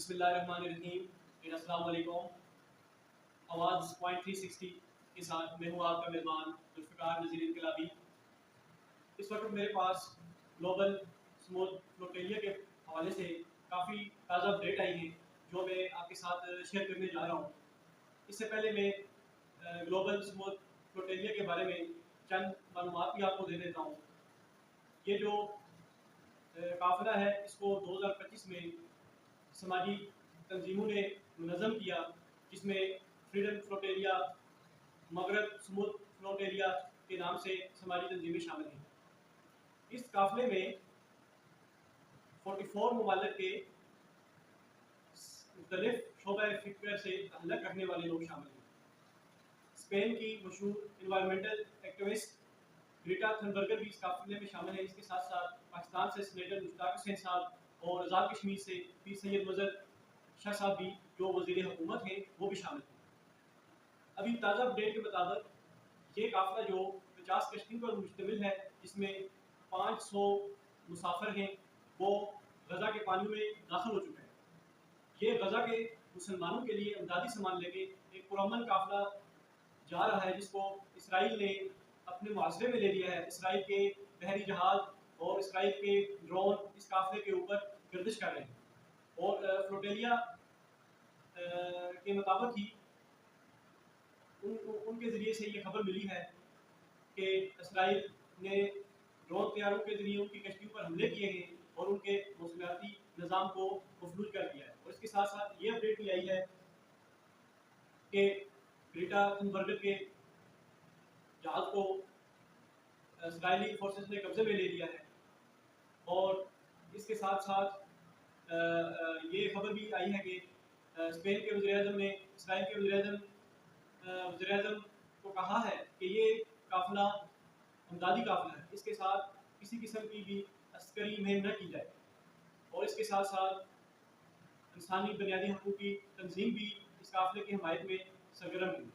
بسم اللہ الرحمن الرحیم. السلام علیکم. آواز پوائنٹ 360 کے ساتھ میں ہوں آپ کا میزبان ذوالفقار نذیر انقلابی. اس وقت میرے پاس گلوبل سموتھ فلوٹیلیا کے حوالے سے کافی تازہ اپڈیٹ آئی ہیں جو میں آپ کے ساتھ شیئر کرنے جا رہا ہوں. اس سے پہلے میں گلوبل سموتھ فلوٹیلیا کے بارے میں چند معلومات بھی آپ کو دے دیتا ہوں. یہ جو قافلہ ہے اس کو 2025 میں سماجی تنظیموں نے منظم کیا، جس میں فریڈم فلوٹیلیا، مغرب سموتھ فلوٹیلیا کے نام سے سماجی تنظیمیں شامل ہیں. اس قافلے میں 44 ممالک کے مختلف شعبہ فکر سے تعلق رکھنے والے لوگ شامل ہیں. اسپین کی مشہور انوائرمنٹل ایکٹیوسٹ گریٹا تھنبرگر بھی اس قافلے میں شامل ہے. اس کے ساتھ ساتھ پاکستان سے سینیٹر مشتاق حسین صاحب اور آزاد کشمیر سے پیر سید مظہر شاہ صاحب بھی جو وزیر حکومت ہیں وہ بھی شامل ہیں. ابھی تازہ اپڈیٹ کے مطابق یہ قافلہ جو 50 کشتیوں پر مشتمل ہے، جس میں 500 مسافر ہیں، وہ غزہ کے پانیوں میں داخل ہو چکے ہیں. یہ غزہ کے مسلمانوں کے لیے امدادی سامان لے کے ایک پرامن قافلہ جا رہا ہے، جس کو اسرائیل نے اپنے معاشرے میں لے لیا ہے. اسرائیل کے بحری جہاز اور اسرائیل کے ڈرون اس قافلے کے اوپر گردش کر رہے ہیں. اور فلوٹیلیا کے مطابق ہی ان کے ذریعے سے یہ خبر ملی ہے کہ اسرائیل نے ڈرون طیاروں کے ذریعے ان کی کشتیوں پر حملے کیے ہیں اور ان کے موصلیاتی نظام کو مفلوج کر دیا ہے. اور اس کے ساتھ ساتھ یہ اپڈیٹ بھی آئی ہے کہ گریٹا تھنبرگر کے جہاز کو اسرائیلی فورسز نے قبضے میں لے لیا ہے. اور اس کے ساتھ ساتھ یہ خبر بھی آئی ہے کہ اسپین کے وزیر اعظم نے اسرائیل کے وزیر اعظم کو کہا ہے کہ یہ قافلہ امدادی قافلہ ہے، اس کے ساتھ کسی قسم کی بھی عسکری مہم نہ کی جائے. اور اس کے ساتھ ساتھ انسانی بنیادی حقوق کی تنظیم بھی اس قافلے کی حمایت میں سرگرم ہوئی.